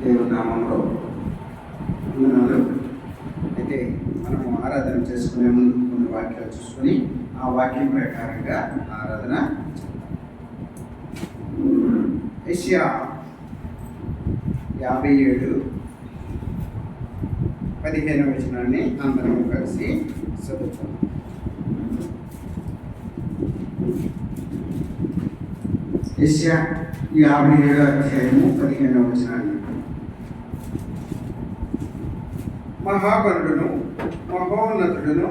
దేవుని నామంలో వందనాలు. అయితే మనము ఆరాధన చేసుకునే ముందు కొన్ని వాక్యాలు చూసుకొని ఆ వాక్యం ప్రకారంగా ఆరాధన యెషయా 57:15 అందరం కలిసి చదువుతాం. యెషయా 57:15 మహాగణుడును మహోన్నతుడును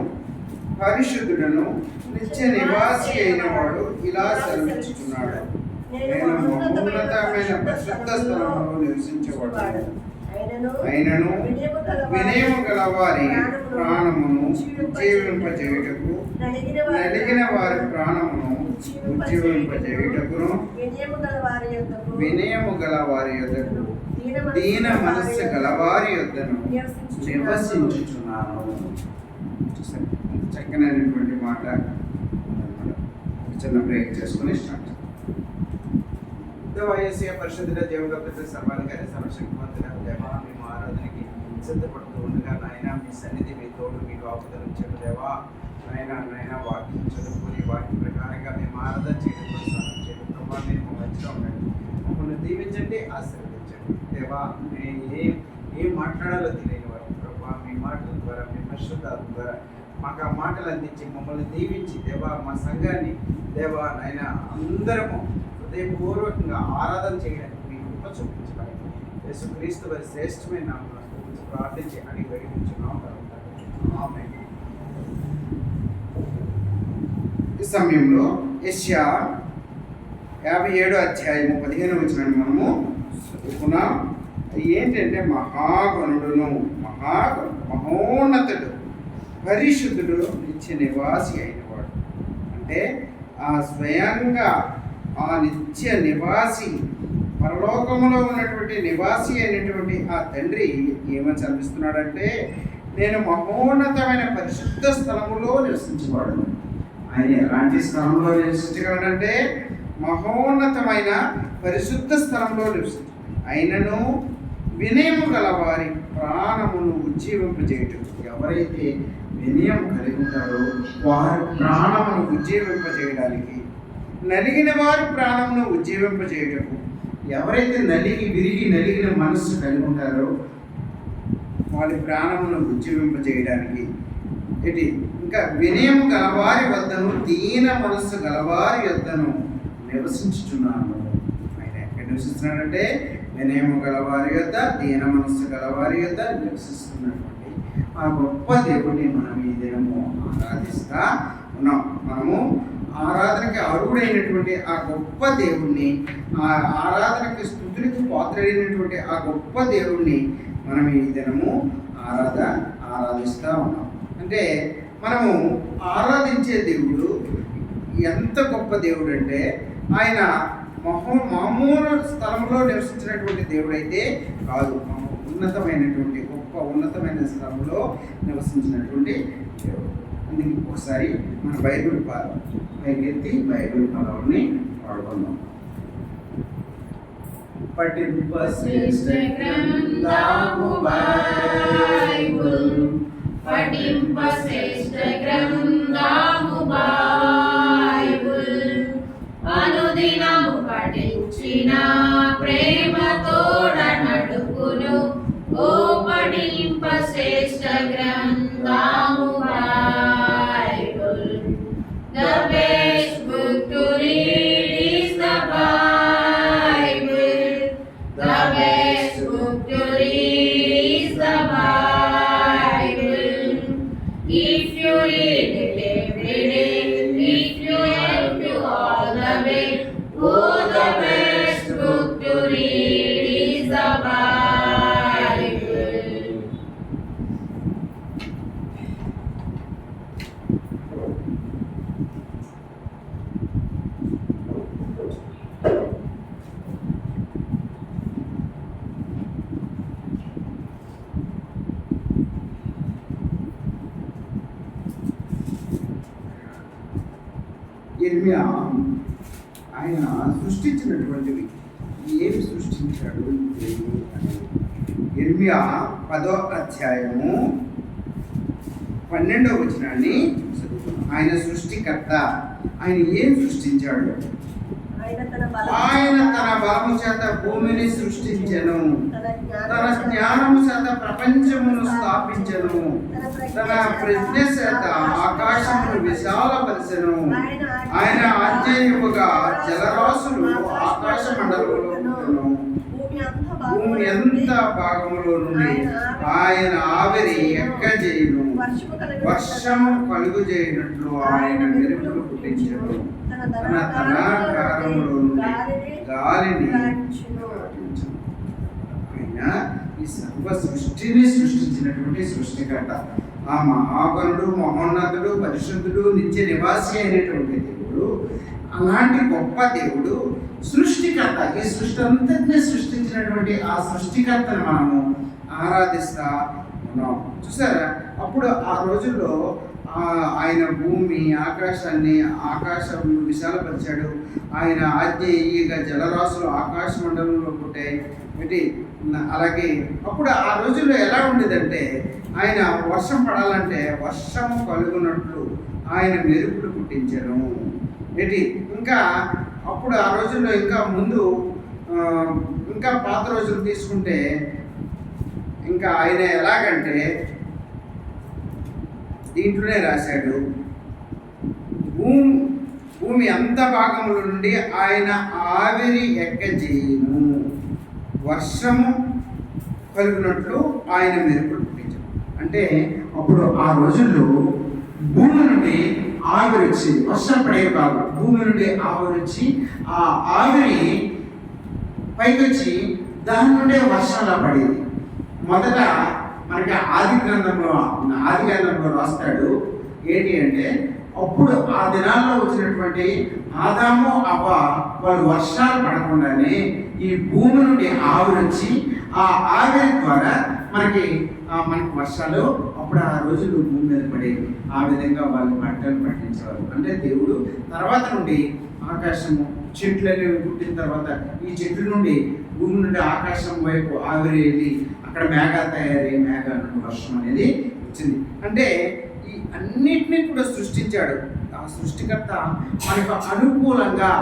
పరిశుద్ధుడును నిత్య నివాసి అయిన వాడు ఇలా సెలవిస్తున్నాడు, నేను మహోన్నతమైన పరిశుద్ధ స్థలంలో నివసించేవాడు. అయినను వినయము గల వారి ప్రాణమును ఉజ్జీవింపజేయుటకు, నలిగిన వారి ప్రాణమును ఉజ్జీవింపజేయుటకును, వినయము గల వారి యొద్దకు, దీన మనస్సు గలవారి యొద్దను నివసించుచున్నాను. చక్కనైనటువంటి మాట. చిన్న బ్రేక్ చేసుకుని స్టార్ట్. యేసయ్య పరిశుద్ధుల దేవుడు పెద్ద సర్వాధికారి సర్వశక్తిమంతుల దేవా, మేము ఆరాధనకి సిద్ధపడుతూ ఉండగా నాయన మీ సన్నిధి మీ తోడు మీకు ఆపుదలు ఇచ్చారు దేవా. నాయన వాక్యం చదువుకొని వాక్యం ప్రకారంగా మేము ఆరాధన చేయడం సహాయం చేయడం ప్రభావ. నేను మంచిగా ఉండండి, మమ్మల్ని దీవించండి, ఆశీర్వదించండి దేవా. ఏం మాట్లాడాలో తెలియని వారు ప్రభావ, మీ మాటల ద్వారా మీ పరిశుద్ధాత్మ ద్వారా మాకు ఆ మాటలు అందించి మమ్మల్ని దీవించి దేవా, మా సంఘాన్ని దేవా నాయన అందరము హృదయపూర్వకంగా ఆరాధన చేయడానికి మీ కృప చూపించడానికి యేసుక్రీస్తు వారి శ్రేష్టమైన నామమున ప్రార్థించి అడిగి వేడుకుంటున్నాం. ఆమేన్. ఈ సమయంలో యెషయా 57:15 మనము చదువుకున్నాం. ఏంటంటే మహాగణుడును మహోన్నతుడు పరిశుద్ధుడు నిత్య నివాసి అయినవాడు. అంటే ఆ స్వయంగా ఆ నిత్య నివాసి, పరలోకములో ఉన్నటువంటి నివాసి అయినటువంటి ఆ తండ్రి ఏమని చదివిస్తున్నాడంటే, నేను మహోన్నతమైన పరిశుద్ధ స్థలములో నివసించేవాడు. ఆయన ఎలాంటి స్థలంలో నివసించగలడంటే మహోన్నతమైన పరిశుద్ధ స్థలంలో నివసించ, అయినను వినయము గల వారి ప్రాణమును ఉజ్జీవింపజేయటం. ఎవరైతే వినయం కలిగి ఉంటారో వారి ప్రాణమును ఉజ్జీవింపజేయడానికి, నలిగిన వారి ప్రాణమును ఉజ్జీవింపజేయటకు, ఎవరైతే నలిగిన మనస్సు కలిగి ఉంటారో వారి ప్రాణమును ఉజ్జీవింపజేయడానికి ఇంకా వినయము గలవారి వద్దను, దీన మనస్సు గలవారి వద్దను నివసించుచున్నాను. ఆయన ఎక్కడ నివసిస్తున్నాడంటే వినయము గలవారి యొద్ద, దీన మనస్సు గలవారి యొద్ద నివసిస్తున్నటువంటి ఆ గొప్ప దేవుడిని మనం ఈ దినము ఆరాధిస్తా ఉన్నాం. మనము ఆరాధనకి అర్హుడైనటువంటి ఆ గొప్ప దేవుణ్ణి, ఆ ఆరాధనకి స్తుతులకు పాత్రుడైనటువంటి ఆ గొప్ప దేవుణ్ణి మనం ఈ దినము ఆరాధిస్తూ ఉన్నాం. అంటే మనము ఆరాధించే దేవుడు ఎంత గొప్ప దేవుడు అంటే, ఆయన మామూలు స్థలంలో నివసించినటువంటి దేవుడైతే కాదు, ఉన్నతమైన స్థలంలో నివసించినటువంటి దేవుడు. అందుకే ఒకసారి మన బైబిల్ పైకెత్తి బైబిల్ పదాన్ని పాడుకుందాం. పఠింపశ్రేష్ఠ గ్రంథము బైబిల్, పఠింపశ్రేష్ఠ గ్రంథము బైబిల్, అనుదినము పఠించిన ప్రేమతోడ నడుపును. ఓ పఠింపశ్రేష్ఠ గ్రంథము Bible, the best book to read is the Bible. The best book to read is the Bible. If you read it every day, if you help you all the way, oh, the best book to read is the Bible. ఇర్మియా ఆయన సృష్టించినటువంటివి ఏమి సృష్టించాడు దేవుడు అనేది ఇర్మియా 10వ అధ్యాయము 12వ వచనాన్ని చదువుతున్నాం. ఆయన సృష్టికర్త. ఆయన ఏం సృష్టించాడు? ఆయన తన బలము చేత భూమిని సృష్టించెను, తన జ్ఞానము చేత ప్రపంచమును స్థాపించెను, తన ప్రజ్ఞ చేత ఆకాశమును విశాలపరిచెను. ఆయన ఆజ్ఞేయముగా జలరాశులు ఆకాశ మండలములో భూమి ఎంత భాగములో నుండి ఆయన ఆవిరి ఎక్కజేయును, వర్షము కలుగు చేయనట్లు ఆయన మెరుపులు పుట్టించెను, తన తలాకారములో నుండి గాలిని పుట్టించెను. ఆయన ఈ సర్వ సృష్టిని సృష్టించినటువంటి సృష్టికర్త. ఆ మహాగణుడు, మహోన్నతుడు, పరిశుద్ధుడు, నిత్య నివాసి అయినటువంటి దేవుడు. అలాంటి గొప్ప దేవుడు సృష్టికర్త. ఈ సృష్టి అంతటినీ సృష్టించినటువంటి ఆ సృష్టికర్తను మనము ఆరాధిస్తా ఉన్నాం. చూసారా? అప్పుడు ఆ రోజుల్లో ఆయన భూమి ఆకాశం విశాలపరిచాడు. ఆయన ఆజ్ఞేయంగా జలరాశులు ఆకాశ మండలంలో పుట్టాయి. అలాగే అప్పుడు ఆ రోజుల్లో ఎలా ఉండేదంటే, ఆయన వర్షం పడాలంటే వర్షము కలుగునట్లు ఆయన మెరుపులు పుట్టించారు. ఇంకా అప్పుడు ఆ రోజుల్లో ఇంకా ముందు ఇంకా పాత రోజులు తీసుకుంటే ఇంకా ఆయన ఎలాగంటే దీంట్లోనే రాశాడు, భూమి అంత భాగముల నుండి ఆయన ఆవిరి ఎక్కజేయును, వర్షము కలుగునట్లు ఆయన మెరుపులు పుట్టించాడు. అంటే అప్పుడు ఆ రోజుల్లో భూమి నుండి ఆవిరి వచ్చి వర్షం పడే కాదు, భూమి నుండి ఆవిరి వచ్చి ఆ ఆవిరి పైకి వచ్చి దాని నుండే వర్షాలు పడేది. మొదట మనకి ఆది గ్రంథంలో రాస్తాడు ఏంటి అంటే, అప్పుడు ఆ దినాల్లో వచ్చినటువంటి ఆదాము అవ్వ వాళ్ళు వర్షాలు పడకుండానే ఈ భూమి నుండి ఆవిరి వచ్చి ఆ ఆవిరి ద్వారా మనకి వర్షాలు అప్పుడు ఆ రోజులు భూమి మీద పడేవి. ఆ విధంగా వాళ్ళు పంటలు పండించేవారు. అంటే దేవుడు తర్వాత నుండి ఆకాశము చెట్లని పుట్టిన తర్వాత ఈ చెట్ల నుండి భూమి నుండి ఆకాశం వైపు ఆవిరి వెళ్ళి అక్కడ మేఘాలు తయారయ్యి మేఘాల నుండి వర్షం అనేది వచ్చింది. అంటే ఈ అన్నిటినీ కూడా సృష్టించాడు. ఆ సృష్టికర్త మనకు అనుకూలంగా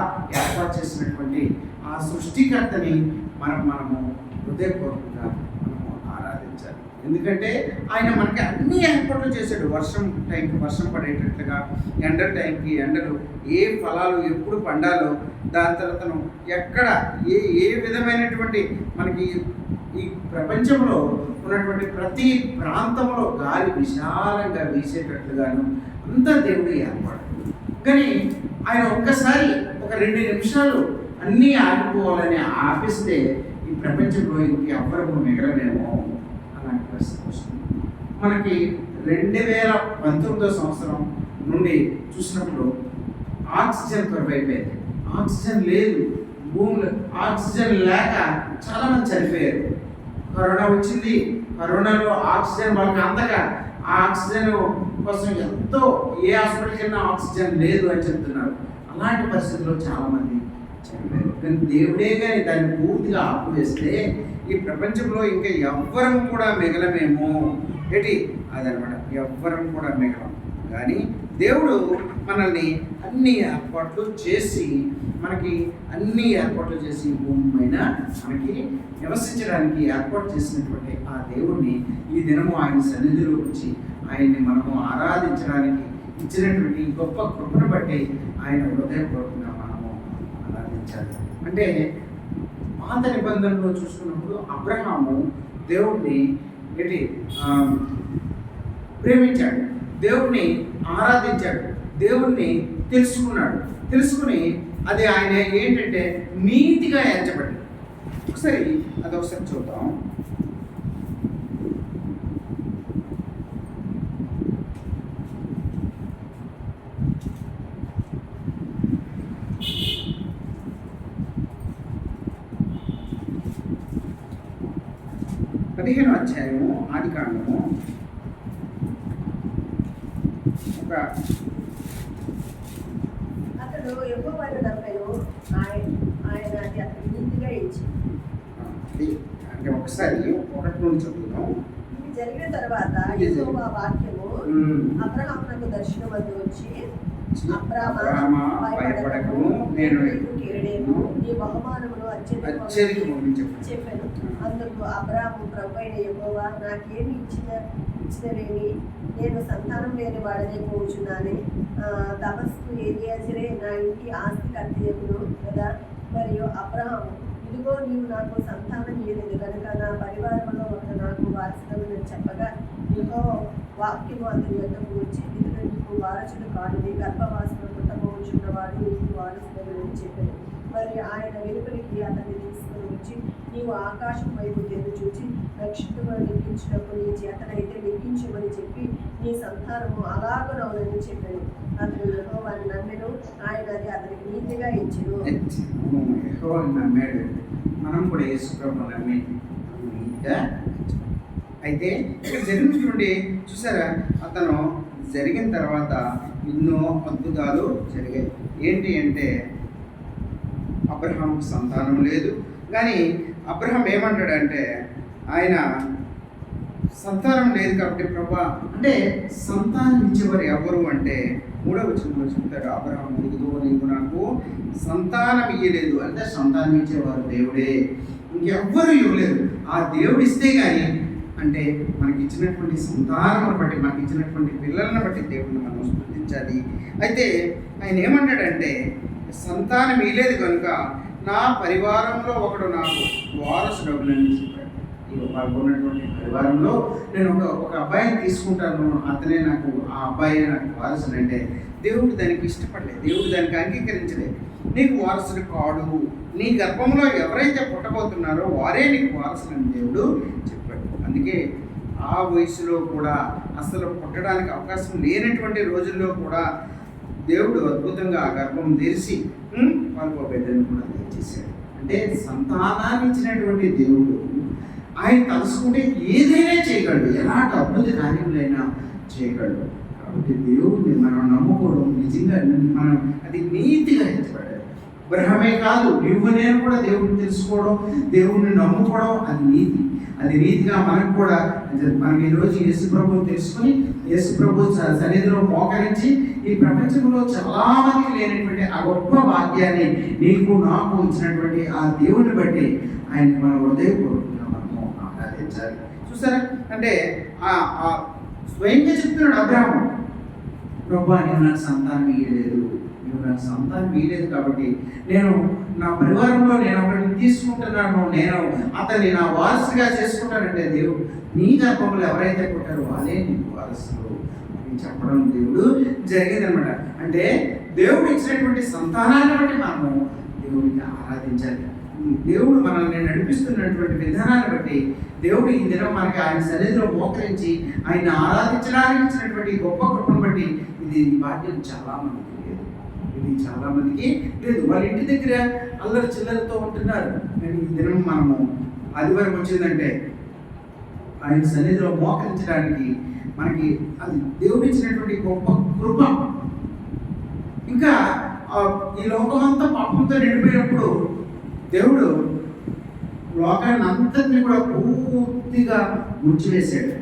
ఏర్పాటు చేసినటువంటి ఆ సృష్టికర్తని మనము హృదయపూర్వకంగా మనము ఆరాధించాలి. ఎందుకంటే ఆయన మనకి అన్ని ఏర్పాట్లు చేశాడు. వర్షం టైంకి వర్షం పడేటట్లుగా, ఎండ టైంకి ఎండలు, ఏ ఫలాలు ఎప్పుడు పండాలో, దాని తర్వాతను ఎక్కడ ఏ విధమైనటువంటి మనకి ఈ ప్రపంచంలో ఉన్నటువంటి ప్రతి ప్రాంతంలో గాలి విశాలంగా వీసేటట్లుగాను అంతా దేవుడు ఏర్పాటు. కానీ ఆయన ఒక్కసారి ఒక 2 నిమిషాలు అన్నీ ఆగిపోవాలని ఆపిస్తే ఈ ప్రపంచంలో ఇంకెవ్వరూ మిగలనేమో అలాంటి పరిస్థితి వస్తుంది. మనకి 2019 సంవత్సరం నుండి చూసినప్పుడు ఆక్సిజన్ కొరవైపోయింది. ఆక్సిజన్ లేదు భూమిలో. ఆక్సిజన్ లేక చాలామంది చనిపోయారు. కరోనా వచ్చింది. కరోనాలో ఆక్సిజన్ వాళ్ళకి అందక ఆ ఆక్సిజన్ కోసం ఎంతో ఏ హాస్పిటల్కి వెళ్ళినా ఆక్సిజన్ లేదు అని చెప్తున్నారు. అలాంటి పరిస్థితుల్లో చాలామంది చనిపోయారు. కానీ దేవుడే కానీ దాన్ని పూర్తిగా ఆపివేస్తే ఈ ప్రపంచంలో ఇంకా ఎవ్వరం కూడా మిగలమేమో అదనమాట. ఎవ్వరం కూడా మిగలం. కానీ దేవుడు మనల్ని అన్ని ఏర్పాట్లు చేసి భూమి పైన మనకి నివసించడానికి ఏర్పాటు చేసినటువంటి ఆ దేవుడిని ఈ దినము ఆయన సన్నిధిలో వచ్చి ఆయన్ని మనము ఆరాధించడానికి ఇచ్చినటువంటి గొప్ప కృపను బట్టి ఆయన హృదయపూర్వకంగా మనము ఆరాధించాలి. అంటే పాత నిబంధనలో చూసుకున్నప్పుడు అబ్రహాము దేవుడిని ప్రేమించాడు, దేవుణ్ణి ఆరాధించాడు, దేవుణ్ణి తెలుసుకుని అది ఆయన ఏంటంటే నీతిగా ఎంచబడింది. అదొకసారి చూద్దాం. పదిహేనో అధ్యాయము ఆదికాండము అతడు యెహోవాను నమ్మెను, ఆయన అతనికి నీతిగా ఎంచెను. అంటే ఒకసారి 1 నుండి చదువుదాం. ఇది జరిగిన తర్వాత యెహోవా వాక్యము అబ్రహామునకు దర్శనమందు వచ్చి, అబ్రామా భయపడకము, నేను కేడేను నీ బహుమానమును అత్యధిక చెప్పాను. అందుకు అబ్రాము ప్రభువైన యెహోవా నాకేమి ఇచ్చినవేమి, నేను సంతానం లేని వాడనే పోచున్నానే. దమస్కు ఎలియాజరే నా ఇంటి ఆస్తి కర్తయ్యకును కదా. మరియు అబ్రహాము, ఇదిగో నీవు నాకు సంతానం ఇయ్యలేదు కనుక నా పరివారంలో ఒక నాకు వారసుడని చెప్పగా, యెహోవా వాక్యము అతని యొద్దకు వచ్చి, ఇతడు నీకు వారసుడు కాడు, నీ గర్భవాసన పుట్టబోచున్నవాడు నీకు వారసుడని చెప్పాను. మరి ఆయన వెలుపలికి అతన్ని తీసుకుని వచ్చి, నీవు ఆకాశం వైపు తెరు చూచి నక్షత్రములు లెక్కించినప్పుడు నీ చేతనైతే లెక్కించమని చెప్పి, నీ సంతానము అలాగనవునని చెప్పాను. అతను యెహోవాను నమ్మెను, ఆయన అది అతనికి నీతిగా ఇచ్చెను. యెహోవాను నమ్మాడు. మనం కూడా యేసు ప్రభువును నమ్మి నీతిగా. అయితే ఇక్కడ జరిగినటువంటి చూసారా, అతను జరిగిన తర్వాత ఎన్నో అద్భుతాలు జరిగాయి. ఏంటి అంటే అబ్రహాంకు సంతానం లేదు, కానీ అబ్రహాం ఏమంటాడంటే, ఆయన సంతానం లేదు కాబట్టి ప్రభా అంటే సంతానం ఇచ్చేవారు ఎవరు అంటే 3వ వచనంలో చెప్తాడు, అబ్రహాం ఇదిగో నీవు నాకు సంతానం ఇయ్యలేదు అంటే సంతానం ఇచ్చేవారు దేవుడే, ఇంకెవ్వరూ ఇవ్వలేదు. ఆ దేవుడు ఇస్తే కానీ అంటే మనకి ఇచ్చినటువంటి సంతానం బట్టి, మనకి ఇచ్చినటువంటి పిల్లలను బట్టి దేవుడిని మనం స్తుతించాలి. అయితే ఆయన ఏమంటాడంటే, సంతానం ఇయ్యలేదు కనుక నా పరివారంలో ఒకడు నాకు వారసుడవునని చెప్పాడు. ఉన్నటువంటి పరివారంలో నేను ఒక అబ్బాయిని తీసుకుంటాను, అతనే నాకు ఆ అబ్బాయి నాకు వారసుడు అంటే దేవుడు దానికి ఇష్టపడలేదు, దేవుడు దానికి అంగీకరించలేదు. నీకు వారసుడు కాడు, నీ గర్భంలో ఎవరైతే పుట్టబోతున్నారో వారే నీకు వారసులని దేవుడు చెప్పాడు. అందుకే ఆ వయసులో కూడా అసలు పుట్టడానికి అవకాశం లేనటువంటి రోజుల్లో కూడా దేవుడు అద్భుతంగా ఆ గర్భం తెరిచి వాళ్ళకు బిడ్డను కూడా దయచేశాడు. అంటే సంతానాన్ని ఇచ్చినటువంటి దేవుడు ఆయన తలుసుకుంటే ఏదైనా చేయగలడు, ఎలాంటి అద్భుత కార్యములైనా చేయగలడు. కాబట్టి దేవుడిని మనం నమ్ముకోవడం నిజంగా మనం అది నీతిగా ఎంచబడాలి. అబ్రహామే కాదు, నువ్వు నేను కూడా దేవుడిని తెలుసుకోవడం, దేవుడిని నమ్ముకోవడం అది నీతి. అది నీతిగా మనకు కూడా మనం ఈరోజు యేసు ప్రభువుని తెలుసుకొని యేసు ప్రభు సన్నిధిలో మోకరించి ఈ ప్రపంచంలో చాలా మందికి లేనటువంటి ఆ గొప్ప భాగ్యాన్ని నీకు నాకు ఇచ్చినటువంటి ఆ దేవుడిని బట్టి ఆయనకి మన హృదయపూర్వకంగా మనము ఆరాధించాలి. చూసారా, అంటే స్వయంగా చెప్తున్నాడు అబ్రహాము, ప్రభు నేను నాకు సంతానం ఇయ్యలేదు, నువ్వు నాకు సంతానం ఇయ్యలేదు కాబట్టి నేను నా పరివారంలో నేను ఒకరిని తీసుకుంటున్నాను, నేను అతన్ని నా వారసుగా చేసుకుంటానంటే దేవుడు నీ గర్భంలో ఎవరైతే పుట్టారో వాళ్ళే నీకు వారసులు అని చెప్పడం దేవుడు జరిగిందనమాట. అంటే దేవుడు ఇచ్చినటువంటి సంతానాన్ని బట్టి మనము దేవుడిని ఆరాధించాలి. దేవుడు మనల్ని నడిపిస్తున్నటువంటి విధానాన్ని బట్టి దేవుడు ఈ దినం మనకి ఆయన సన్నిధిలో మోకరించి ఆయన ఆరాధించడానికి ఇచ్చినటువంటి గొప్ప కృపను బట్టి ఇది బాధ్యత చాలా మందికి లేదు, ఇది చాలా మందికి లేదు. వాళ్ళ ఇంటి దగ్గర అల్లరి చిల్లరతో ఉంటున్నారు, కానీ ఈ దినం మనము ఆదివారం వచ్చిందంటే ఆయన సన్నిధిలో మోకరించడానికి మనకి అది దేవుడు ఇచ్చినటువంటి గొప్ప కృప. ఇంకా ఈ లోకమంతా పాపంతో నిండిపోయినప్పుడు దేవుడు లోకాన్ని అంతటినీ కూడా పూర్తిగా ముంచివేశాడు.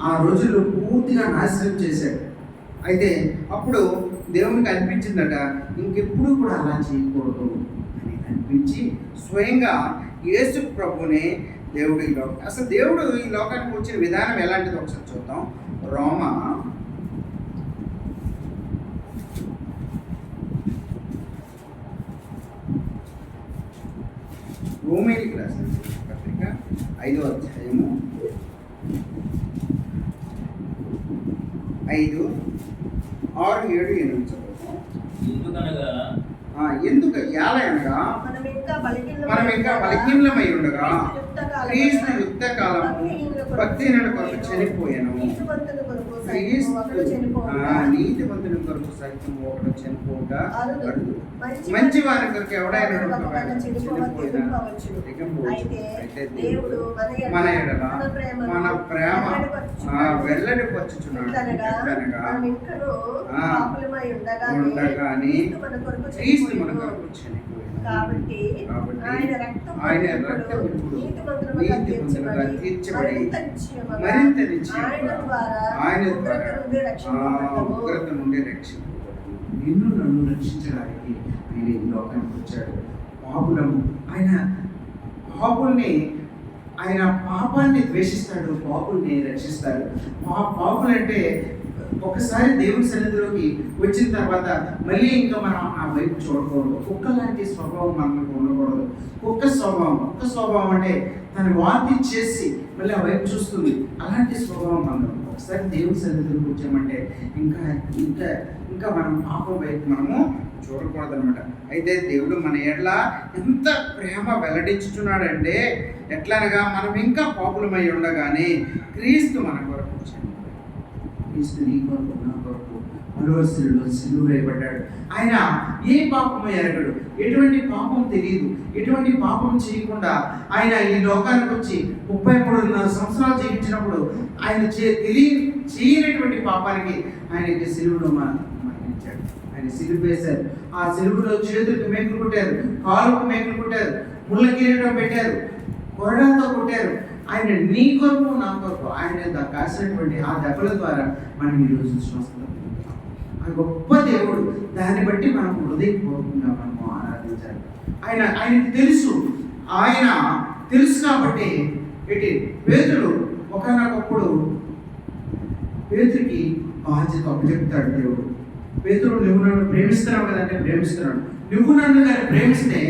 ఆ రోజుల్లో పూర్తిగా నాశనం చేశాడు. అయితే అప్పుడు దేవునికి అనిపించిందట, ఇంకెప్పుడు కూడా అలా చేయకూడదు అని అనిపించి స్వయంగా యేసు ప్రభునే దేవుడు ఈ లోకం అసలు దేవుడు ఈ లోకానికి వచ్చిన విధానం ఎలాంటిదో ఒకసారి చూద్దాం. రోమీయులకు రాసిన పత్రిక 5వ అధ్యాయము 5, 6, 7, 8 చదువుతాం. ఎందుకు అనగా మనం ఇంకా బలహీనమై ఉండగా క్రీస్తు యుక్త కాలము భక్తిహీనుల కొరకు చనిపోయాను, సైతం ఒకడు చనిపోవుట నీతిమంతుని కొరకు సైతం ఒకడు చనిపోవుట అరుదు. అరుదు. మంచి మంచి వారి కొరకు ఎవడైనా ఒకవేళ చనిపోవచ్చు. అయితే దేవుడు మన ఎడల మన ప్రేమ వెల్లడిపరచుచున్నాడు. ఎట్లనగా మనం ఇంకనూ పాపులమై ఉండగానే క్రీస్తు మన కొరకు చనిపోయాడు. కాబట్టి ఆయన రక్తం ఇప్పుడు నీతిమంతులుగా తీర్చబడి మరింత నిశ్చయముగా ఆయన ఉగ్రత ద్వారా నుండి రక్షింపబడ్డాము. ఉగ్రత నుండి రక్షింపబడ్డాము. నిన్ను నన్ను రక్షించడానికి ఆయన ఈ లోకానికి వచ్చాడు. పాపులము ఆయన పాపుల్ని ఆయన పాపాన్ని ద్వేషిస్తాడు, పాపుల్ని రక్షిస్తాడు. పాపులంటే ఒకసారి దేవుని సన్నిధిలోకి వచ్చిన తర్వాత మళ్ళీ ఇంకా మనం ఆ వైపు చూడకూడదు. కుక్క లాంటి స్వభావం మనకు ఉండకూడదు. కుక్క స్వభావం అంటే తన వాంతి చేసి మళ్ళీ ఆ వైపు చూస్తుంది. అలాంటి స్వభావం మనం ఒకసారి దేవుని సన్నిధిలోకి వచ్చామంటే ఇంకా ఇంకా ఇంకా మనం పాపం వైపు మనము చూడకూడదు అనమాట. అయితే దేవుడు మన ఎడల ఎంత ప్రేమ వెల్లడించుచున్నాడంటే ఎట్లనగా మనం ఇంకా పాపులమై ఉండగానే క్రీస్తు మన కొరకు వచ్చాడు. క్రీస్తు నీ కొరకు నా కొరకు మరోసిలో సిలువ వేయబడ్డాడు. ఆయన ఏ పాపము ఎరగడు, ఎటువంటి పాపం తెలియదు, ఎటువంటి పాపం చేయకుండా ఆయన ఈ లోకానికి వచ్చి 33.5 సంవత్సరాలు జీవించినప్పుడు ఆయన చేయనటువంటి పాపానికి ఆయనకి సిలువలో మరణించాడు. ఆయన సిలువ వేశారు. ఆ సిలువలో చేతులకు మేకులు కొట్టారు, కాలుకు మేకులు కొట్టారు, ముళ్ళ కిరీటం పెట్టారు, కొరడాతో కొట్టారు. ఆయన నీ కొరకు నా కొరకు ఆయన కాసినటువంటి ఆ దెబ్బల ద్వారా మనం ఈరోజు స్వస్థత పొందుతాం. ఆ గొప్ప దేవుడు, దాన్ని బట్టి మనం హృదయపూర్వకంగా మనము ఆరాధించాలి. ఆయనకి తెలుసు, ఆయన తెలుసు కాబట్టి పేతురు ఒకనొకప్పుడు పేతురికి బాధ్యత అప్పచెప్తాడు దేవుడు. పేతురు నువ్వు నన్ను ప్రేమిస్తున్నావు కదంటే ప్రేమిస్తున్నాడు. నువ్వు నన్ను కానీ ప్రేమిస్తే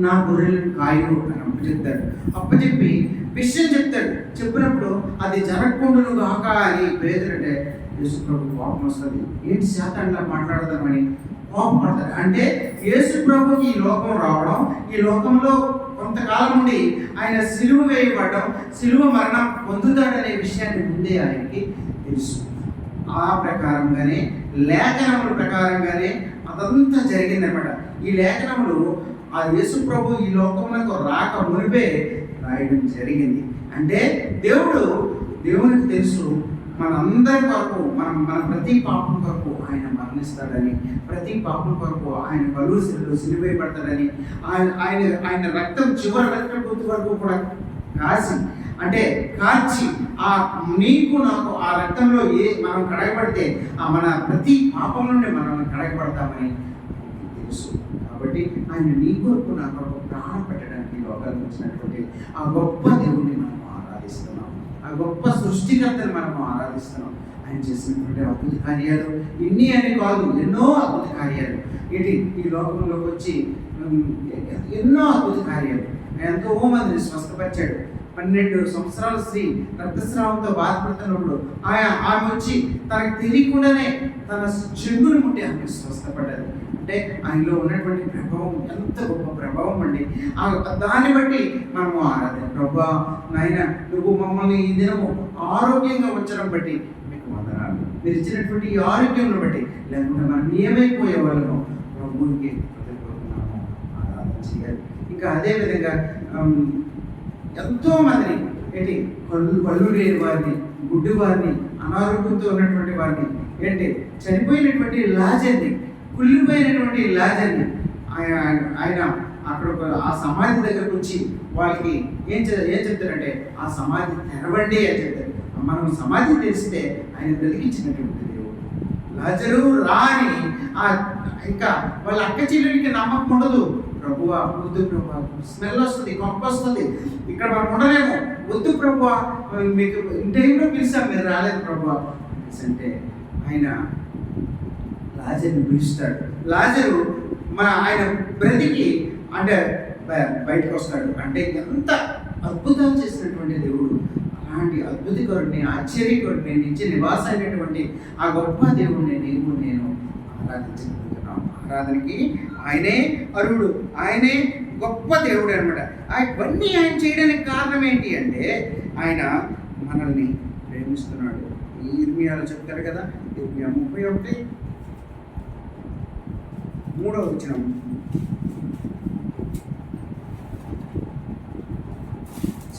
నా గొర్రెలను కాయు అని అప్పచెప్తాడు. అప్పచెప్పి విషయం చెప్తాడు. చెప్పినప్పుడు అది జరగకుండా కాక అని పేదలు అంటే యేసు ప్రభు కోపం వస్తుంది. ఏంటి శాతంగా మాట్లాడదామని కోపం పడతాడు. అంటే యేసు ప్రభుకి ఈ లోకం రావడం, ఈ లోకంలో కొంతకాలం నుండి ఆయన సిలువ వేయబడడం, సిలువ మరణం పొందుతాడనే విషయాన్ని ముందే ఆయనకి తెలుసు. ఆ ప్రకారంగానే లేఖనముల ప్రకారంగానే అదంతా జరిగిందనమాట. ఈ లేఖనములు ఆ యేసు ప్రభు ఈ లోకములకు రాక మునిపే రాయడం జరిగింది. అంటే దేవునికి తెలుసు మనందరి కొరకు మన ప్రతి పాపం కొరకు ఆయన మరణిస్తాడని, ప్రతి పాపం కొరకు ఆయన కలువరిలో సిలువేయబడతాడని, ఆయన రక్తం చివరి రక్తం గుర్తు వరకు కూడా కాచి ఆ నీకు నాకు ఆ రక్తంలో మనం కడగబడితే మన ప్రతి పాపం నుండి మనం కడగబడతామని తెలుసు. కాబట్టి ఆయన నీ కొరకు నా కొరకు ప్రాణం పెట్టడానికి లోకానికి వచ్చినటువంటి ఆ గొప్ప దేవుడిని మనం ఆరాధిస్తున్నాం. ఆ గొప్ప సృష్టికర్తని మనం ఆరాధిస్తున్నాం. ఆయన చేసినటువంటి అద్భుత కార్యాలు ఇన్ని అని కాదు, ఎన్నో అద్భుత కార్యాలు ఈ లోకంలోకి వచ్చి ఎన్నో అద్భుత కార్యాలు. ఎంతో మందిని స్వస్థపరిచాడు. 12 సంవత్సరాల స్త్రీ రక్తస్రావంతో బాధపడుతున్నప్పుడు ఆమె వచ్చి తనకు తెలియకుండానే తన చెంగును ముట్టి ఆమె స్వస్థపడ్డారు. అంటే ఆయనలో ఉన్నటువంటి ప్రభావం ఎంత గొప్ప ప్రభావం అండి. దాన్ని బట్టి మనము ఆరాధన. ప్రభా నాయన నువ్వు మమ్మల్ని ఈ దినము ఆరోగ్యంగా ఉంచడం బట్టి మీకు వందనాలు. మీరు ఇచ్చినటువంటి ఈ ఆరోగ్యం బట్టి, లేకుంటే మనం ఏమైపోయే వాళ్ళము ప్రభువుకి ఆరాధన చేయాలి. ఇంకా అదేవిధంగా ఎంతో మందిని కళ్ళు లేని వారిని, గుడ్డి వారిని, అనారోగ్యంతో ఉన్నటువంటి వారిని, చనిపోయినటువంటి లాజర్ని, కుళ్ళిపోయినటువంటి లాజర్ని ఆయన అక్కడ ఆ సమాధి దగ్గరకు వచ్చి వాళ్ళకి ఏం చెప్తారంటే ఆ సమాధి తెరవండి అని చెప్తారు. మనం సమాధి తెలిస్తే ఆయన బ్రతికించినటువంటి దేవుడు. లాజరు రా అని ఇంకా వాళ్ళ అక్క చెల్లెలకి నమ్మకం ఉండదు. ప్రభువా వద్దు ప్రభువా, స్మెల్ వస్తుంది, కొంప వస్తుంది, ఇక్కడ మనం ఉండలేము, వద్దు ప్రభువా, మీకు టైంలో పిలిచాం మీరు రాలేదు ప్రభువా అంటే ఆయన లాజరుని పిలుస్తాడు. లాజరు ఆయన బ్రతికి అంటే బయటకు వస్తాడు. అంటే ఎంత అద్భుతాలు చేసినటువంటి దేవుడు. అలాంటి అద్భుతకరుడిని, ఆశ్చర్యకరుడిని, నిత్య నివాస అయినటువంటి ఆ గొప్ప దేవుడిని నేను ఆరాధించగలుగుతున్నాను. ఆరాధనకి ఆయనే అర్హుడు, ఆయనే గొప్ప దేవుడు అనమాట. ఇవన్నీ ఆయన చేయడానికి కారణం ఏంటి అంటే ఆయన మనల్ని ప్రేమిస్తున్నాడు. ఇర్మియాలో చెప్తారు కదా, ఇర్మియా 31:3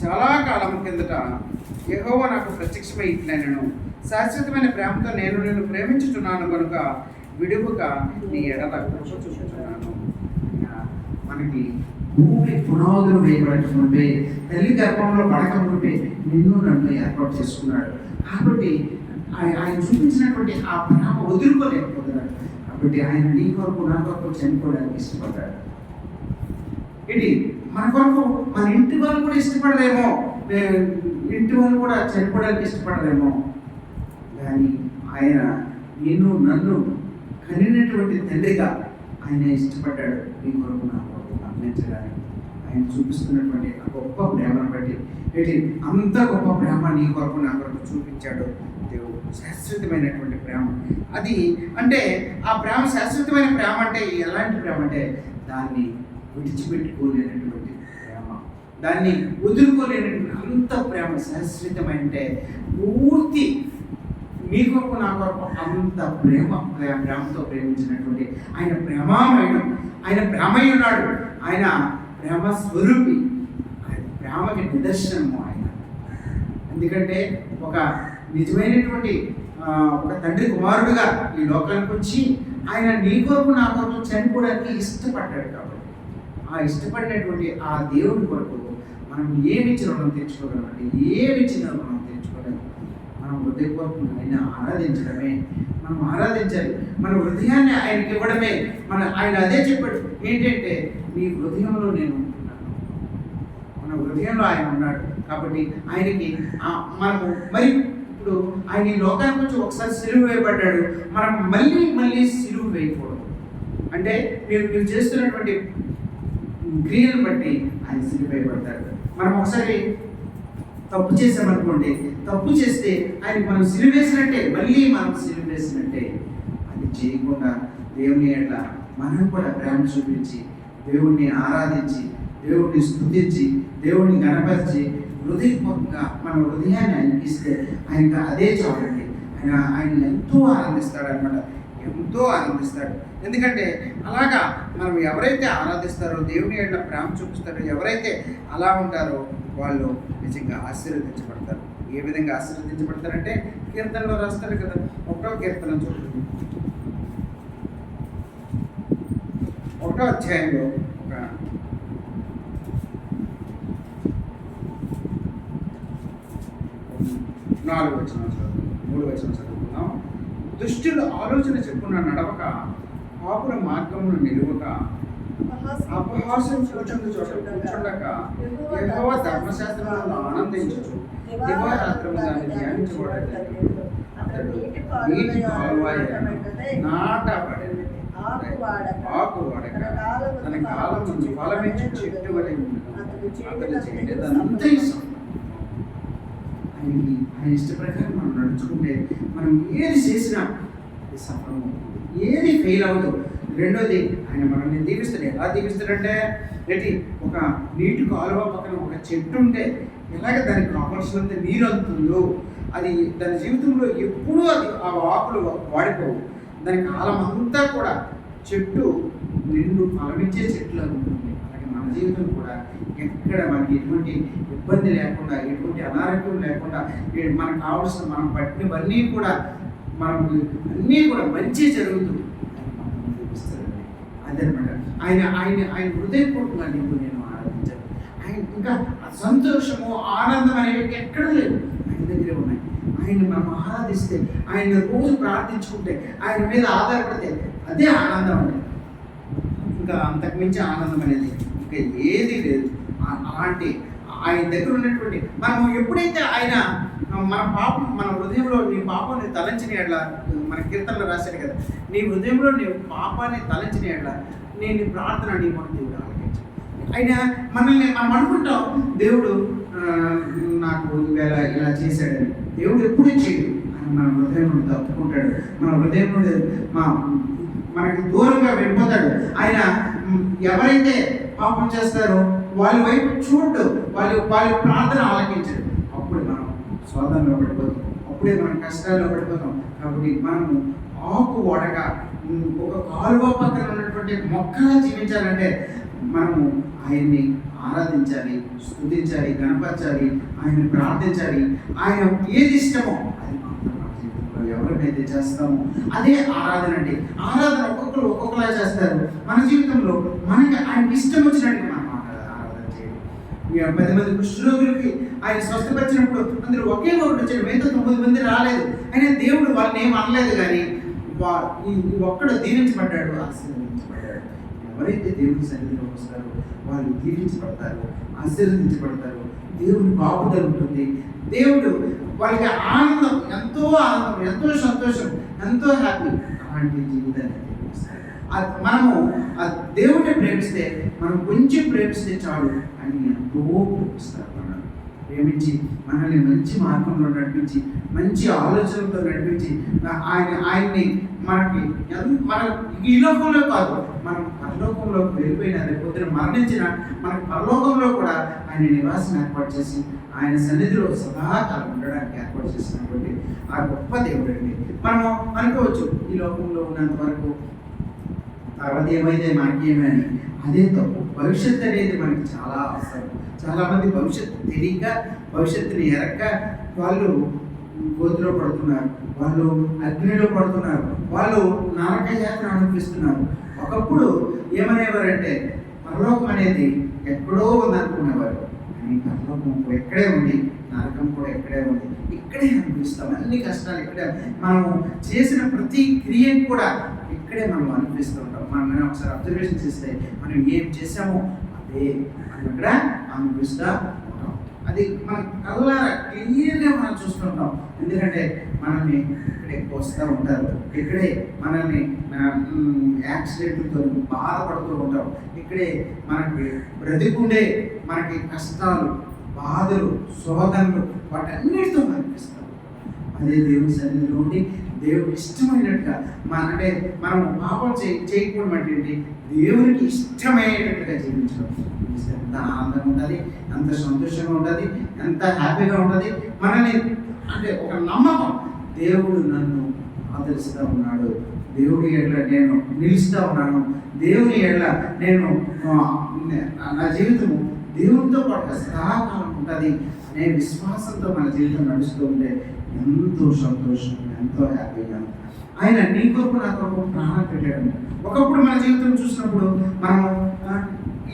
చాలా కాలం కిందట యెహోవా నాకు ప్రత్యక్షమై ఇట్లనెను, శాశ్వతమైన ప్రేమతో నేను నిన్ను ప్రేమించుచున్నాను కనుక విడువక నీ ఎడల కృప చూపుచున్నాను. మనకి భూమి పునాదులు వేయబడుతుంటే తల్లి గర్భంలో పడకముందే నిన్ను నన్ను ఏర్పాటు చేసుకున్నాడు. కాబట్టి ఆయన చూపించినటువంటి ఆ ప్రేమ వదులుకోలేకపోతున్నాడు. కాబట్టి ఆయన నీ కొరకు నా కొరకు చనిపోవడానికి ఇష్టపడ్డాడు. ఏంటి మన కొరకు మన ఇంటి వాళ్ళు కూడా ఇష్టపడలేమో, ఇంటి వాళ్ళు కూడా చనిపోవడానికి ఇష్టపడలేమో, కానీ ఆయన నిన్ను నన్ను కనినటువంటి తండ్రిగా ఆయన ఇష్టపడ్డాడు. నీ కొరకు నా కొరకు గమనించడానికి ఆయన చూపిస్తున్నటువంటి ఆ గొప్ప ప్రేమను బట్టి ఏంటి అంత గొప్ప ప్రేమ నీ కొరకు నా కొరకు చూపించాడు దేవుడు. శాశ్వతమైనటువంటి ప్రేమ అది. అంటే ఆ ప్రేమ శాశ్వతమైన ప్రేమ అంటే ఎలాంటి ప్రేమ అంటే దాన్ని విడిచిపెట్టుకోలేనటువంటి ప్రేమ, దాన్ని వదులుకోలేనటువంటి అంత ప్రేమ శాశ్వతమైన అంటే పూర్తి మీ కొరకు నా కొరకు అంత ప్రేమతో ప్రేమించినటువంటి ఆయన ప్రేమామయుడు. ఆయన ప్రేమై ఉన్నాడు. ఆయన ప్రేమ స్వరూపి. ఆయన ప్రేమకి నిదర్శనము ఆయన. ఎందుకంటే ఒక నిజమైనటువంటి ఒక తండ్రి కుమారుడుగా ఈ లోకానికి వచ్చి ఆయన నీ కొరకు నా కొరకు చనిపోవడానికి ఇష్టపడ్డాడు. కాబట్టి ఆ ఇష్టపడినటువంటి ఆ దేవుడి కొరకు మనం ఏమిచ్చిన రుణం తెచ్చుకోగలమంటే, ఏమిచ్చిన రుణం తెచ్చుకోలేము. మనం హృదయపూర్వకం ఆయన ఆరాధించడమే, మనం ఆరాధించాలి. మన హృదయాన్ని ఆయనకి ఇవ్వడమే. ఆయన అదే చెప్పాడు, ఏంటంటే నీ హృదయంలో నేను ఉంటున్నాను. మన హృదయంలో ఆయన ఉన్నాడు. కాబట్టి ఆయనకి మనము మరి ఇప్పుడు ఆయన ఈ లోకానికి వచ్చి ఒకసారి సిలువ వేయబడ్డాడు. మనం మళ్ళీ సిలువ వేయకూడదు. అంటే మీరు చేస్తున్నటువంటి క్రియను బట్టి ఆయన సిలువ వేయబడతాడు. మనం ఒకసారి తప్పు చేసామనుకోండి, తప్పు చేస్తే ఆయనకి మనం సిలువ వేసినట్టే, మళ్ళీ మనం సిలువ వేసినట్టే. అది చేయకుండా దేవుని ఎట్లా మనం కూడా ప్రేమ చూపించి దేవుణ్ణి ఆరాధించి దేవుణ్ణి స్తుతించి దేవుణ్ణి గణపరిచి హృదయపూర్వకంగా మన హృదయాన్ని ఆయనకి ఇస్తే ఆయనకి అదే చాలండి. ఆయన ఎంతో ఆనందిస్తాడు అనమాట, ఎంతో ఆనందిస్తాడు. ఎందుకంటే అలాగా మనం ఎవరైతే ఆరాధిస్తారో, దేవుని ఎట్లా ప్రేమ చూపిస్తారో, ఎవరైతే అలా ఉంటారో వాళ్ళు నిజంగా ఆశీర్వదించబడతారు. ఏ విధంగా ఆశీర్వదించబడతారంటే కీర్తనలో రాస్తారు కదా, 1వ కీర్తన చూడండి, 1వ అధ్యాయంలో 4 వచనాలు చదువుకుందాం, 3 వచనాలు చదువుకుందాం. దుష్టులు ఆలోచన చెప్పున నడవక, పాపుల మార్గమును నిలువక, అపహాసం కూర్చుండక, యెహోవా ధర్మశాస్త్రములను ఆనందించుచు దివారాత్రము దాన్ని ధ్యానించబడదు. అతడు నీటి కాలువయైన నాటబడెను, ఆకు వాడక తన కాలమును ఫలమిచ్చు చెట్టు వలె ఉండును. అతడు చేయలేదంతా ఆయన ఇష్ట ప్రకారం మనం నడుచుకుంటే మనం ఏది చేసినా సఫలం అవుతుంది, ఏది ఫెయిల్ అవ్వదు. రెండోది ఆయన మనల్ని దీవిస్తాడు. ఎలా దీవిస్తాడంటే ఏంటి, ఒక నీటి కాలువ పక్కన ఒక చెట్టు ఉంటే ఎలాగ దానికి కావాల్సినంత నీరు అందుతుందో, అది దాని జీవితంలో ఎప్పుడూ అది ఆ ఆకులు వాడిపోవు. దాని కాలం అంతా కూడా చెట్టు నిండు ఫలమిచ్చే చెట్లు ఉంటుంది. అలాగే మన జీవితం కూడా ఎక్కడ మనకి ఎటువంటి ఇబ్బంది లేకుండా, ఎటువంటి అనారోగ్యం లేకుండా, మనకు కావాల్సిన మనం పట్టినవన్నీ కూడా మనకు అన్నీ కూడా మంచి జరుగుతూ చూపిస్తారండి. అదనమాట ఆయన హృదయపూర్వకంగా నీకు నేను ఆరాధించాను. ఆయన ఇంకా సంతోషము ఆనందం అనేవి ఎక్కడ లేదు, ఆయన దగ్గరే ఉన్నాయి. ఆయన మనం ఆరాధిస్తే, ఆయన రోజు ప్రార్థించుకుంటే, ఆయన మీద ఆధారపడితే అదే ఆనందం అండి. ఇంకా అంతకుమించి ఆనందం అనేది ఇంకా ఏది లేదు. అలాంటి ఆయన దగ్గర ఉన్నటువంటి మనం ఎప్పుడైతే ఆయన మన హృదయంలో నీ పాపాన్ని తలంచిన ఎడ్ల, మన కీర్తనలో రాశాడు కదా, నీ హృదయంలో నీ పాపాన్ని తలంచిన ఎడ్ల నేను ప్రార్థన నీ మన దేవుడు ఆలకించు. ఆయన మనం అనుకుంటాం దేవుడు నాకు ఇలా చేశాడని. దేవుడు ఎప్పుడూ చేయడు. ఆయన మన హృదయం నుండి తప్పుకుంటాడు, మన హృదయం నుండి మనకి దూరంగా వెళ్ళిపోతాడు. ఆయన ఎవరైతే పాపం చేస్తారో వాళ్ళ వైపు చూడు, వాళ్ళ ప్రార్థన ఆలకించడు. అప్పుడు మనం శోధనలో పడిపోతాం. అప్పుడే మనం కష్టాల్లో పడిపోతాం. కాబట్టి మనము ఆకు వాడగా ఒక కాలువ పక్కన ఉన్నటువంటి మొక్కలా జీవించాలంటే మనము ఆయన్ని ఆరాధించాలి, స్తుతించాలి, గణపరచాలి, ఆయన ప్రార్థించాలి. ఆయన ఏది ఇష్టమో అది మాత్రం మన జీవితంలో ఎవరికైతే చేస్తామో అదే ఆరాధన అండి. ఆరాధన ఒక్కొక్కరు ఒక్కొక్కలా చేస్తారు. మన జీవితంలో మనకి ఆయనకి ఇష్టం వచ్చినట్టు మనం ఆరాధన చేయాలి. 10 మంది కుష్ఠరోగులకి ఆయన స్వస్థపరిచినప్పుడు అందరూ ఒకే ఒకటి వచ్చాడు, మిగతా 9 మంది రాలేదు. అయినా దేవుడు వాళ్ళని ఏం అనలేదు, కానీ ఒక్కడు దీవించబడ్డాడు, ఆశీర్వదించబడ్డాడు. ఎవరైతే దేవుని సన్నిధిలోకి వస్తారో వాళ్ళు దీవించబడతారు, ఆశీర్వదించబడతారు. దేవుని కాపుదల ఉంటుంది. దేవుడు వాళ్ళకి ఆనందం, ఎంతో ఆనందం, ఎంతో సంతోషం, ఎంతో హ్యాపీ. అలాంటి జీవితాన్ని మనము ఆ దేవుడిని ప్రేమిస్తే, మనం కొంచెం ప్రేమిస్తే చాలు అని ఎంతో ప్రేమిస్తారు. మనల్ని ప్రేమించి మనల్ని మంచి మార్గంలో నడిపించి, మంచి ఆలోచనలతో నడిపించి, ఆయన్ని మన ఈ లోకంలో కాదు, మనం పరలోకంలోకి వెళ్ళిపోయిన రేపొద్దున మరణించిన మనకు పరలోకంలో కూడా ఆయన నివాసం ఏర్పాటు చేసి ఆయన సన్నిధిలో సదాకాలం ఉండడానికి ఏర్పాటు చేసినటువంటి ఆ గొప్ప దేవుడు అండి. మనము అనుకోవచ్చు ఈ లోకంలో ఉన్నంత వరకు తర్వాత ఏమైతే మనకేమే అని. అదే తప్పు. భవిష్యత్తు అనేది మనకి చాలా అవసరం. చాలామంది భవిష్యత్తు తెలియక, భవిష్యత్తుని ఎరక్క వాళ్ళు గోతిలో పడుతున్నారు, వాళ్ళు అగ్నిలో పడుతున్నారు, వాళ్ళు నరక యాత్ర అనుభవిస్తున్నారు. ఒకప్పుడు ఏమనేవారంటే పరలోకం అనేది ఎక్కడో ఉందనుకునేవారు, కానీ పరలోకం ఎక్కడే ఉంది, నరకం కూడా ఎక్కడే ఉంది. ఇక్కడే అనిపిస్తాం, అన్ని కష్టాలు ఇక్కడే. మనము చేసిన ప్రతి క్రియను కూడా ఇక్కడే మనం అనిపిస్తూ ఉంటాం. మనం ఒకసారి అబ్జర్వేషన్ చేస్తే మనం ఏం చేసామో అదే మనం ఇక్కడ అనిపిస్తూ ఉంటాం. అది మనం కళ్ళారా క్లియర్గా మనం చూస్తుంటాం. ఎందుకంటే మనల్ని ఇక్కడే వస్తూ ఉంటారు, ఇక్కడే మనల్ని యాక్సిడెంట్లతో బాధపడుతూ ఉంటాం, ఇక్కడే మనకి బ్రతికుండే మనకి కష్టాలు, బాధలు, శోధనలు వాటన్నిటితో కనిపిస్తాం. అదే దేవుని సన్నిధిలో ఉండి దేవుడికి ఇష్టమైనట్టుగా అంటే మనం పాపం చేయకపోవడం అంటే దేవునికి ఇష్టమైనట్టుగా జీవించడం ఎంత ఆనందంగా ఉంటుంది, ఎంత సంతోషంగా ఉంటుంది, ఎంత హ్యాపీగా ఉంటుంది. మనల్ని అంటే ఒక నమ్మకం, దేవుడు నన్ను ఆదరిస్తూ ఉన్నాడు, దేవుడి ఎడ్ల నేను నిలుస్తూ ఉన్నాను, దేవుని ఎడ్ల నేను నా జీవితము దేవునితో పాటు సదాకాలం ఉంటుంది అనే విశ్వాసంతో మన జీవితం నడుస్తూ ఉంటే ఎంతో సంతోషం, ఎంతో హ్యాపీగా. ఆయన నీ కొరకు నా కొరకు ప్రాణం పెట్టాడు. ఒకప్పుడు మన జీవితం చూసినప్పుడు మనము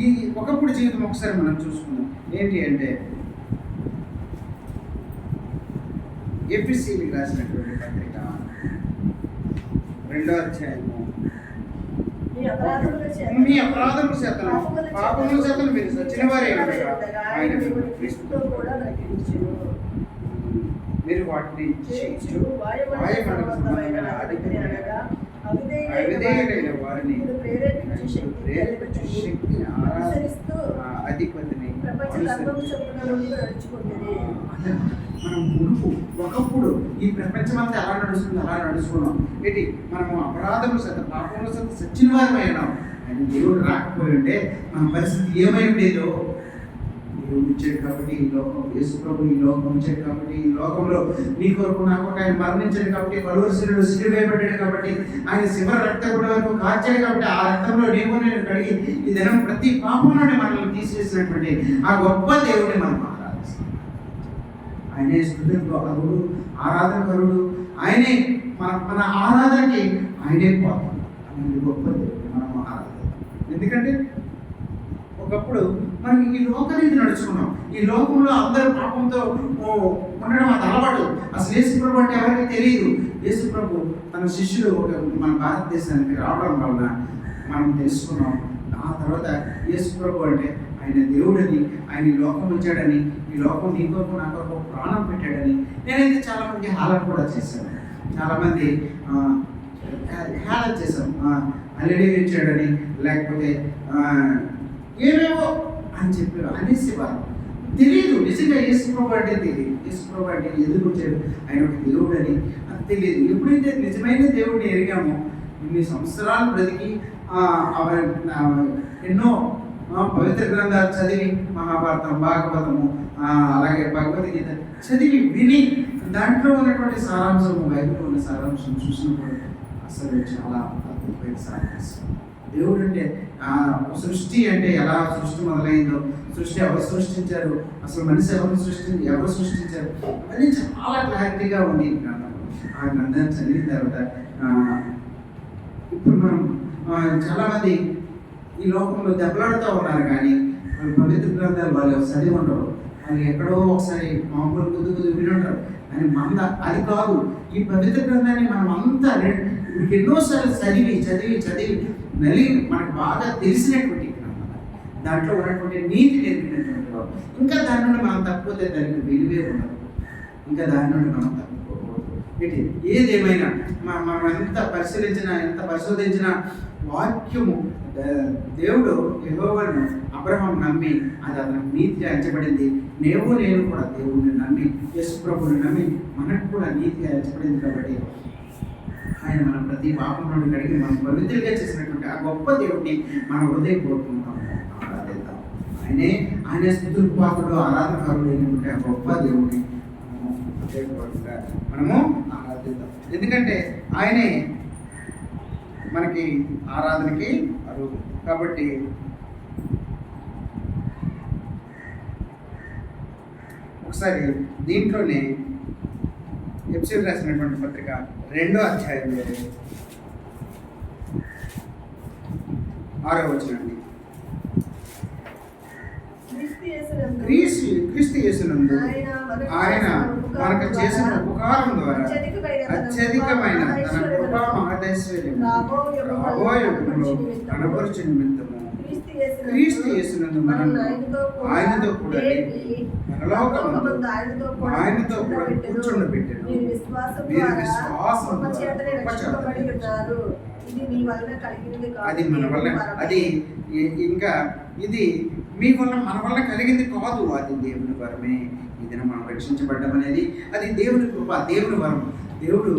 ఈ ఒకప్పుడు జీవితం ఒకసారి మనం చూసుకుందాం. ఏంటి అంటే ఎఫ్ఎస్సీకి రాసినటువంటి పత్రిక 2వ అధ్యాయము, మీ అపరాధముల చేత పాపముల చేత మీరు సచ్చిన వారే ఆయన మీరు వాటిని అవిధేయులైన వారిని ప్రేరేపించు శక్తిని అధిపతిని మనం మునుపు ఒకప్పుడు ఈ ప్రపంచమంతా ఎలా నడుస్తుందో అలా నడుచుకున్నాం. ఏంటి మనము అపరాధముల చేత పాపముల చేత సచ్చిన వారమే అయినాం. ఆయన దేవుడు రాకపోయి ఉంటే మన పరిస్థితి ఏమై ఉండేదో. దేవుడు ఇచ్చాడు కాబట్టి ఈ లోకం, యేసు ప్రభు ఈ లోకం ఇచ్చాడు కాబట్టి ఈ లోకంలో నీ కొరకు నా కొరకు ఆయన మరణించాడు కాబట్టి, కలువరిశిలువలో సిలువ వేయబడ్డాడు కాబట్టి, ఆయన శివర రక్తం వరకు కార్చాడు కాబట్టి, ఆ రక్తంలో నేను కడిగి ఈ దినం ప్రతి పాపంలోనే మనల్ని తీసివేసినటువంటి ఆ గొప్ప దేవుడిని మనం ఆరాధిస్తాం. ఆయనే స్తుతింపరుడు, ఆరాధనకరుడు, ఆయనే మన ఆరాధనకి ఆయనే పాత్ర. ఆయన గొప్ప దేవుడు మనం ఆరాధిస్తాం. ఎందుకంటే ఒకప్పుడు మనం ఈ లోకరీతి నడుచుకున్నాం. ఈ లోకంలో అందరూ పాపంతో ఉండడం అది అలవాటు. అసలు యేసు ప్రభు అంటే ఎవరికి తెలియదు. యేసు ప్రభు తన శిష్యుడు మన భారతదేశానికి రావడం వలన మనం తెలుసుకున్నాం. ఆ తర్వాత యేసు ప్రభు అంటే ఆయన దేవుడని, ఆయన ఈ లోకం వచ్చాడని, ఈ లోకం నీ కొరకు నా కొరకు ప్రాణం పెట్టాడని. నేనైతే చాలామంది హేళన కూడా చేశాను. చాలామంది హేళన చేశాం, అల్లడి ఇచ్చాడని, లేకపోతే ఏమేమో అని చెప్పి అనేసేవారు. తెలియదు నిజంగా యేసు ప్రభు అంటే తెలియదు. యేసు ప్రభు అంటే ఎందుకు వచ్చాడు, ఆయన ఒక దేవుడు అని అది తెలియదు. ఎప్పుడైతే నిజమైన దేవుడిని ఎరిగామో, ఇన్ని సంవత్సరాలు బ్రతికి ఎన్నో పవిత్ర గ్రంథాలు చదివి మహాభారతం, భాగవతము, అలాగే భగవద్గీత చదివి విని దాంట్లో ఉన్నటువంటి సారాంశము, బైబిల్లో ఉన్న సారాంశం చూసినప్పుడు అసలు చాలా అద్భుతమైన సారాంశం. దేవుడు అంటే సృష్టి అంటే ఎలా సృష్టి మొదలైందో, సృష్టి ఎవరు సృష్టించారు, అసలు మనిషి ఎవరు సృష్టించారు అని చాలా క్లారిటీగా ఉంది ఈ గ్రంథం. ఆ గ్రంథాన్ని చదివిన తర్వాత ఇప్పుడు మనం చాలామంది ఈ లోకంలో దెబ్బలాడుతూ ఉన్నారు, కానీ పవిత్ర గ్రంథాలు వాళ్ళు చదివి ఉండరు. వాళ్ళు ఎక్కడో ఒకసారి మామూలు కొద్ది విని ఉంటారు, కానీ మన అది కాదు. ఈ పవిత్ర గ్రంథాన్ని మనం అంతా ఎన్నోసార్లు చదివి మనకు బాగా తెలిసినటువంటి గ్రంథం. దాంట్లో ఉన్నటువంటి నీతి నేర్పినటువంటి వాడు. ఇంకా దాని నుండి మనం తప్పిపోతే దానికి విలువే ఉండదు. ఇంకా దాని నుండి మనం తప్పుకోకూడదు. ఏదేమైనా మనం ఎంత పరిశోధించినా వాక్యము దేవుడు యెహోవాను అబ్రహాం నమ్మి అది అతనికి నీతిగా ఎంచబడింది. నేను కూడా దేవుడిని నమ్మి యేసు ప్రభువుని నమ్మి మనకు కూడా నీతిగా ఎంచబడింది. కాబట్టి ఆయన మన ప్రతి పాపం నుండి కడిగి మనం పవిత్రంగా చేసినటువంటి ఆ గొప్ప దేవుడిని మన హృదయపూర్వకంగా ఆరాధిద్దాం. ఆయన స్తుతులకు పాత్రుడు, ఆరాధనకారుడు అయినటువంటి ఆ గొప్ప దేవుడిని హృదయపూర్వకంగా మనము ఆరాధిద్దాం. ఎందుకంటే ఆయనే మనకి ఆరాధనకి అరువు. కాబట్టి ఒకసారి దీంట్లోనే ఎఫెసీయులకు రాసినటువంటి పత్రిక 2వ అధ్యాయంలో 6వ వచనం. క్రీస్తు యేసునందు ఆయన మనకు చేసిన ఉపకారం ద్వారా అత్యధికమైన తన కృపా మహదైశ్వర్యము రాబోయే యుగంలో కనపరచు నిమిత్తము క్రీస్తు యేసునందు మనం ఆయనతో కూడా పరలోకమందు ఆయనతో కూడా కూర్చోబెట్టాడు. మీరు విశ్వాసం అది మన వల్ల, అది ఇంకా ఇది మీ వల్ల మన వల్ల కలిగింది కాదు, అది దేవుని వరమే. ఇది మనం రక్షించబడ్డం అనేది అది దేవుని కృప, దేవుని వరం. దేవుడు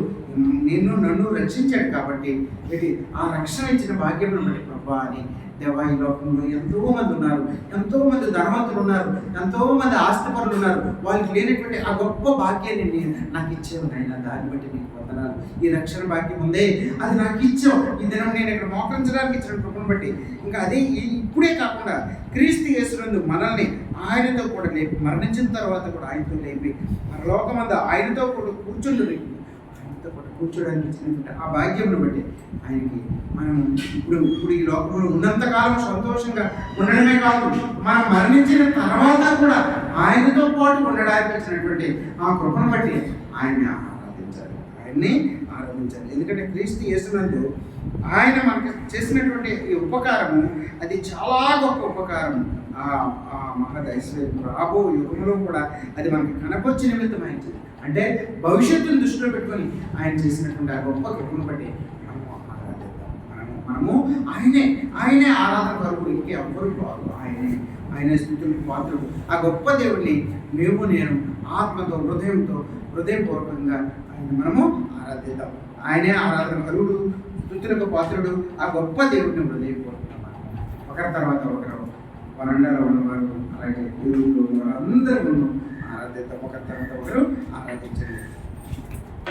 నన్ను రక్షించాడు కాబట్టి ఆ రక్షణ ఇచ్చిన భాగ్యం బట్టి ప్రభా అని దేవా, ఈ లోకంలో ఎంతోమంది ఉన్నారు, ఎంతోమంది ధనవంతులు ఉన్నారు, ఎంతోమంది ఆస్తిపరులు ఉన్నారు. వాళ్ళకి లేనటువంటి ఆ గొప్ప భాగ్యాన్ని నాకు ఇచ్చావు నాయన, దాన్ని బట్టి నీకు వందనాలు. ఈ రక్షణ భాగ్యం ఉందే, అది నాకు ఇచ్చావు. ఈ దినం నేను ఇక్కడ మోకరించడానికి ఇచ్చిన కృపను బట్టి ఇంకా అదే ఇప్పుడే కాకుండా క్రీస్తు యేసునందు మనల్ని ఆయనతో కూడా లేపి, మరణించిన తర్వాత కూడా ఆయనతో లేపి పరలోకమందు ఆయనతో కూడా కూర్చోడానికి ఇచ్చినటువంటి ఆ భాగ్యంను బట్టి ఆయనకి మనం ఇప్పుడు ఈ లోకంలో ఉన్నంతకాలం సంతోషంగా ఉండడమే కాదు, మనం మరణించిన తర్వాత కూడా ఆయనతో పాటు ఉండడానికి ఇచ్చినటువంటి ఆ కృపను బట్టి ఆయన్ని ఆరాధించాలి. ఎందుకంటే క్రీస్తు యేసునందు ఆయన మనకు చేసినటువంటి ఈ ఉపకారము అది చాలా గొప్ప ఉపకారం. ఆ మహదైశ్వర్యం రాబో యుగంలో కూడా అది మనకి కనపొచ్చి నిమిత్తం ఆయన, అంటే భవిష్యత్తును దృష్టిలో పెట్టుకొని ఆయన చేసినటువంటి ఆ గొప్ప కృపను బట్టి మనము ఆయనే ఆరాధన వరకు ఇంకెవ్వరు కాదు. ఆయనే స్తుతులకు పాత్రుడు. ఆ గొప్ప దేవుడిని నేను ఆత్మతో హృదయపూర్వకంగా ఆయన మనము ఆరాధిద్దాం. ఆయనే ఆరాధన కరుడు, స్తుతులకు పాత్రుడు. ఆ గొప్ప దేవుడిని హృదయపూర్వకంగా ఒకరి తర్వాత ఒకరు వరండాలో ఉన్నవారు, అలాగే ఊరులో ఉన్నవారు అందరూ ఆరాధిద్దాం. ఒకరి తర్వాత ఒకరు ఆరాధించండి.